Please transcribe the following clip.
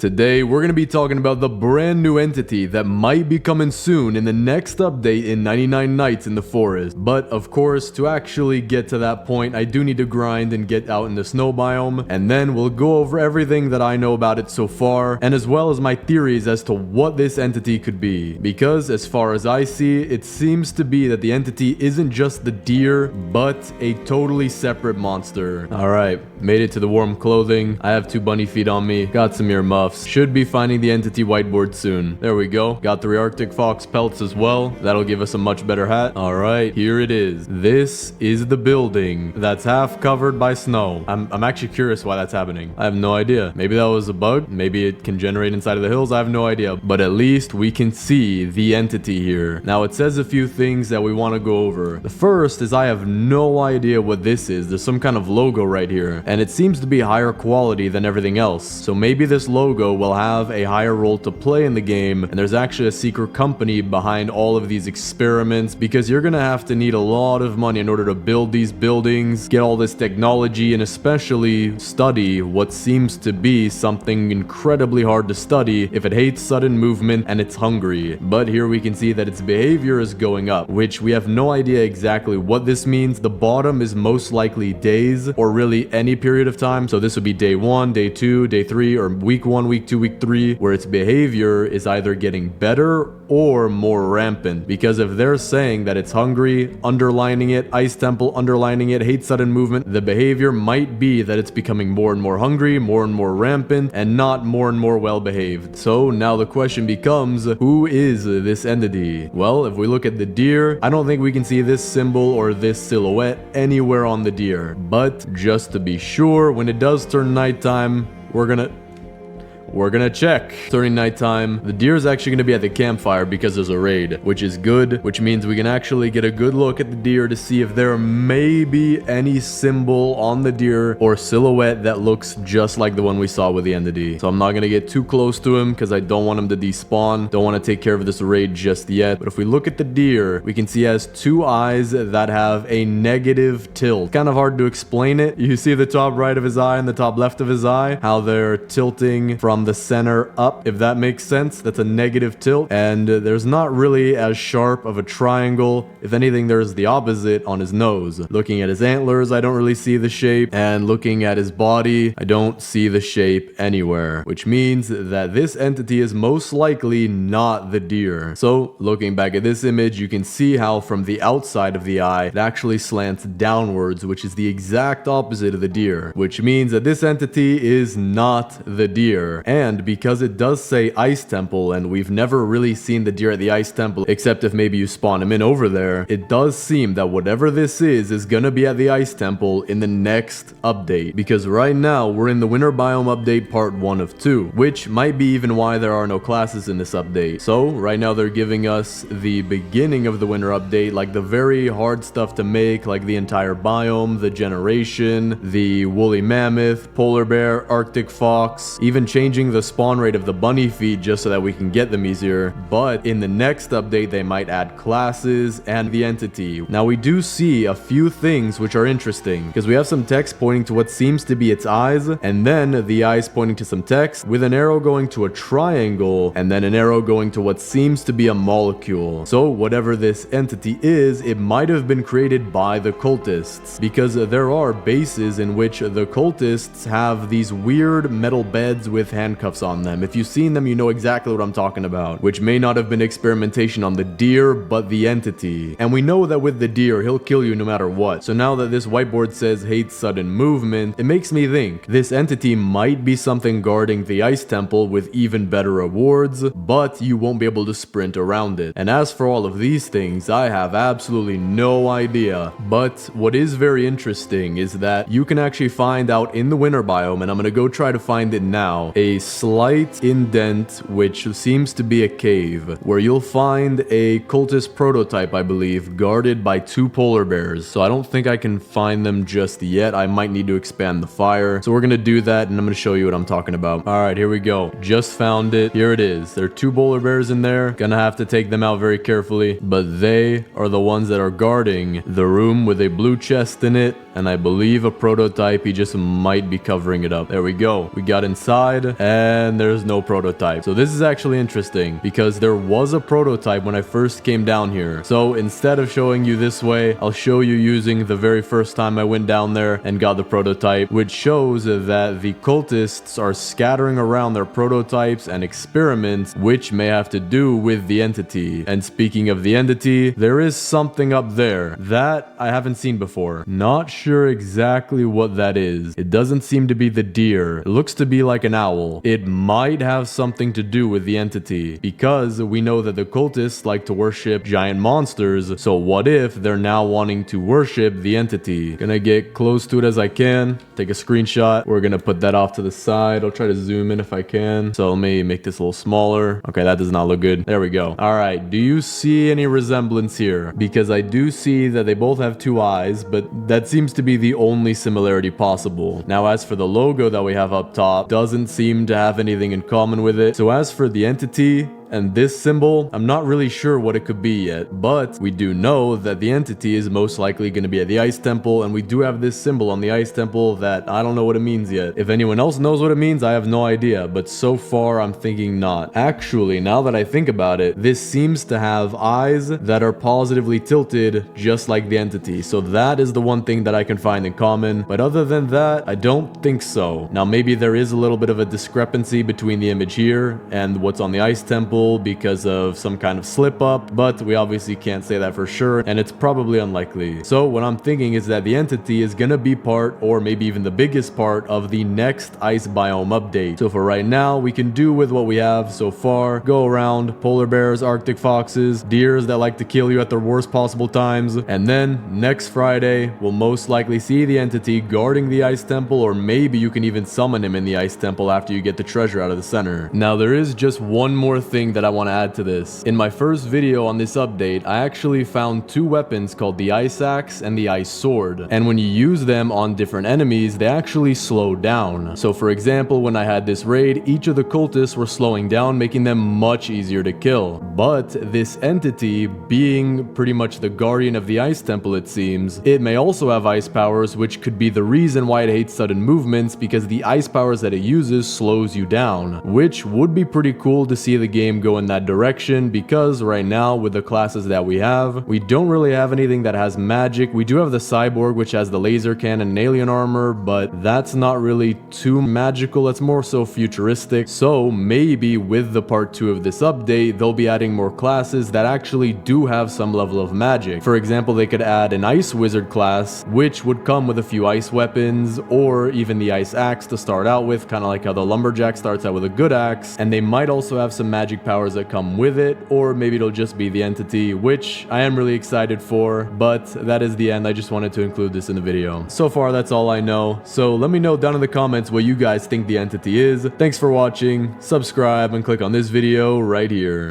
Today, we're going to be talking about the brand new entity that might be coming soon in the next update in 99 Nights in the Forest. But of course, to actually get to that point, I do need to grind and get out in the snow biome, and then we'll go over everything that I know about it so far, and as well as my theories as to what this entity could be. Because as far as I see, it seems to be that the entity isn't just the deer, but a totally separate monster. Alright, made it to the warm clothing. I have 2 bunny feet on me, got some earmuffs. Should be finding the entity whiteboard soon. There we go. Got 3 Arctic Fox pelts as well. That'll give us a much better hat. Alright, here it is. This is the building that's half covered by snow. I'm actually curious why that's happening. I have no idea. Maybe that was a bug. Maybe it can generate inside of the hills. I have no idea. But at least we can see the entity here. Now it says a few things that we want to go over. The first is I have no idea what this is. There's some kind of logo right here. And it seems to be higher quality than everything else. So maybe this logo will have a higher role to play in the game, and there's actually a secret company behind all of these experiments, because you're gonna have to need a lot of money in order to build these buildings, get all this technology, and especially study what seems to be something incredibly hard to study if it hates sudden movement and it's hungry. But here we can see that its behavior is going up, which we have no idea exactly what this means. The bottom is most likely days, or really any period of time, so this would be day 1, day 2, day 3, or week 1, week 2, week 3, where its behavior is either getting better or more rampant. Because if they're saying that it's hungry, underlining it, Ice Temple, underlining it, hates sudden movement, the behavior might be that it's becoming more and more hungry, more and more rampant, and not more and more well behaved. So now the question becomes, who is this entity? Well, if we look at the deer, I don't think we can see this symbol or this silhouette anywhere on the deer. But just to be sure, when it does turn nighttime, we're gonna check. Turning nighttime, the deer is actually gonna be at the campfire because there's a raid, which is good, which means we can actually get a good look at the deer to see if there may be any symbol on the deer or silhouette that looks just like the one we saw with the entity. So I'm not gonna get too close to him because I don't want him to despawn. Don't want to take care of this raid just yet. But if we look at the deer, we can see he has 2 eyes that have a negative tilt. Kind of hard to explain it. You see the top right of his eye and the top left of his eye, how they're tilting from the center up, if that makes sense. That's a negative tilt, and there's not really as sharp of a triangle. If anything, there's the opposite on his nose. Looking at his antlers, I don't really see the shape, and looking at his body, I don't see the shape anywhere, which means that this entity is most likely not the deer. So looking back at this image, you can see how from the outside of the eye, it actually slants downwards, which is the exact opposite of the deer, which means that this entity is not the deer. And because it does say Ice Temple, and we've never really seen the deer at the Ice Temple, except if maybe you spawn him in over there, it does seem that whatever this is gonna be at the Ice Temple in the next update. Because right now, we're in the Winter Biome Update Part 1 of 2, which might be even why there are no classes in this update. So, right now they're giving us the beginning of the Winter Update, like the very hard stuff to make, like the entire biome, the generation, the woolly mammoth, polar bear, Arctic fox, even changing the spawn rate of the bunny feet just so that we can get them easier. But in the next update, they might add classes and the entity. Now we do see a few things which are interesting, because we have some text pointing to what seems to be its eyes, and then the eyes pointing to some text with an arrow going to a triangle, and then an arrow going to what seems to be a molecule. So whatever this entity is, it might have been created by the cultists, because there are bases in which the cultists have these weird metal beds with handcuffs on them. If you've seen them, you know exactly what I'm talking about, which may not have been experimentation on the deer, but the entity. And we know that with the deer, he'll kill you no matter what. So now that this whiteboard says hates sudden movement, it makes me think this entity might be something guarding the Ice Temple with even better rewards, but you won't be able to sprint around it. And as for all of these things, I have absolutely no idea. But what is very interesting is that you can actually find out in the Winter Biome, and I'm gonna go try to find it now, a slight indent which seems to be a cave, where you'll find a cultist prototype, I believe, guarded by 2 polar bears. So I don't think I can find them just yet. I might need to expand the fire. So we're gonna do that, and I'm gonna show you what I'm talking about. Alright, here we go. Just found it. Here it is. There are 2 polar bears in there. Gonna have to take them out very carefully, but they are the ones that are guarding the room with a blue chest in it and I believe a prototype. He just might be covering it up. There we go. We got inside, and there's no prototype. So this is actually interesting because there was a prototype when I first came down here. So instead of showing you this way, I'll show you using the very first time I went down there and got the prototype, which shows that the cultists are scattering around their prototypes and experiments, which may have to do with the entity. And speaking of the entity, there is something up there that I haven't seen before. Not sure exactly what that is. It doesn't seem to be the deer. It looks to be like an owl. It might have something to do with the entity because we know that the cultists like to worship giant monsters. So what if they're now wanting to worship the entity? Gonna get close to it as I can. Take a screenshot. We're gonna put that off to the side. I'll try to zoom in if I can. So let me make this a little smaller. Okay, that does not look good. There we go. All right. Do you see any resemblance here? Because I do see that they both have two eyes, but that seems to be the only similarity possible. Now, as for the logo that we have up top, doesn't seem to have anything in common with it. So as for the entity, and this symbol, I'm not really sure what it could be yet, but we do know that the entity is most likely going to be at the Ice Temple, and we do have this symbol on the Ice Temple that I don't know what it means yet. If anyone else knows what it means, I have no idea, but so far I'm thinking not. Actually, now that I think about it, this seems to have eyes that are positively tilted just like the entity, so that is the one thing that I can find in common, but other than that, I don't think so. Now maybe there is a little bit of a discrepancy between the image here and what's on the Ice Temple, because of some kind of slip up, but we obviously can't say that for sure, and it's probably unlikely. So what I'm thinking is that the entity is gonna be part, or maybe even the biggest part, of the next ice biome update. So for right now, we can do with what we have so far. Go around polar bears, arctic foxes, deers that like to kill you at their worst possible times, and then next Friday we'll most likely see the entity guarding the Ice Temple, or maybe you can even summon him in the Ice Temple after you get the treasure out of the center. Now there is just one more thing that I want to add to this. In my first video on this update, I actually found two weapons called the Ice Axe and the Ice Sword, and when you use them on different enemies, they actually slow down. So for example, when I had this raid, each of the cultists were slowing down, making them much easier to kill. But this entity, being pretty much the guardian of the Ice Temple, it seems, it may also have ice powers, which could be the reason why it hates sudden movements, because the ice powers that it uses slows you down, which would be pretty cool to see the game go in that direction, because right now with the classes that we have, we don't really have anything that has magic. We do have the cyborg, which has the laser cannon and alien armor, but that's not really too magical. It's more so futuristic. So maybe with the part 2 of this update, they'll be adding more classes that actually do have some level of magic. For example, they could add an ice wizard class, which would come with a few ice weapons, or even the ice axe to start out with, kind of like how the lumberjack starts out with a good axe. And they might also have some magic powers that come with it, or maybe it'll just be the entity, which I am really excited for, but that is the end. I just wanted to include this in the video. So far, that's all I know, so let me know down in the comments what you guys think the entity is. Thanks for watching, subscribe, and click on this video right here.